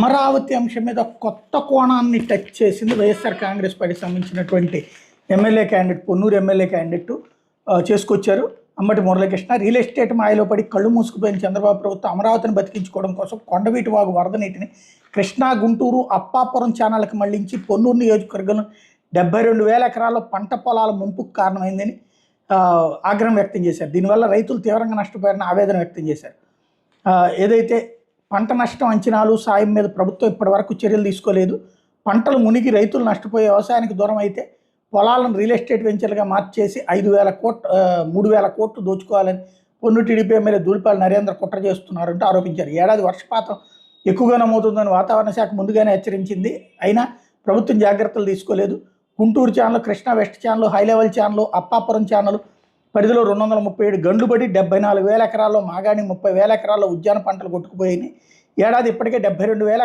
అమరావతి అంశం మీద కొత్త కోణాన్ని టచ్ చేసింది వైఎస్ఆర్ కాంగ్రెస్ పార్టీకి సంబంధించినటువంటి MLA candidate, Ponnur MLA candidate చేసుకొచ్చారు అంబటి మురళీకృష్ణ. రియల్ ఎస్టేట్ మాయలో పడి కళ్ళు మూసుకుపోయిన చంద్రబాబు ప్రభుత్వం అమరావతిని బతికించుకోవడం కోసం కొండవీటి వాగు వరద నీటిని కృష్ణా, గుంటూరు, అప్పాపురం ఛానల్కి మళ్లించి పొన్నూరు నియోజకవర్గంలో 72,000 ఎకరాల్లో పంట పొలాల ముంపుకు కారణమైందని ఆగ్రహం వ్యక్తం చేశారు. దీనివల్ల రైతులు తీవ్రంగా నష్టపోయారని ఆవేదన వ్యక్తం చేశారు. ఏదైతే పంట నష్టం అంచనాలు, సాయం మీద ప్రభుత్వం ఇప్పటివరకు చర్యలు తీసుకోలేదు. పంటలు మునిగి రైతులు నష్టపోయే వ్యవసాయానికి దూరం అయితే పొలాలను రియల్ ఎస్టేట్ వెంచర్లుగా మార్చేసి 3,000 కోట్లు దోచుకోవాలని పొన్నూరు టీడీపీ ఎమ్మెల్యే ధూళిపాల నరేంద్ర కుట్ర చేస్తున్నారంటూ ఆరోపించారు. ఏడాది వర్షపాతం ఎక్కువగా నమోదుందని వాతావరణ శాఖ ముందుగానే హెచ్చరించింది. అయినా ప్రభుత్వం జాగ్రత్తలు తీసుకోలేదు. Guntur channel, Krishna west channel, high level channel, Appapuram channel పరిధిలో 237 గండ్లు పడి 74,000 ఎకరాల్లో మాగాణి, 30,000 ఎకరాల్లో ఉద్యాన పంటలు కొట్టుకుపోయినాయి. ఏడాది ఇప్పటికే 72,000 ఎకరాలు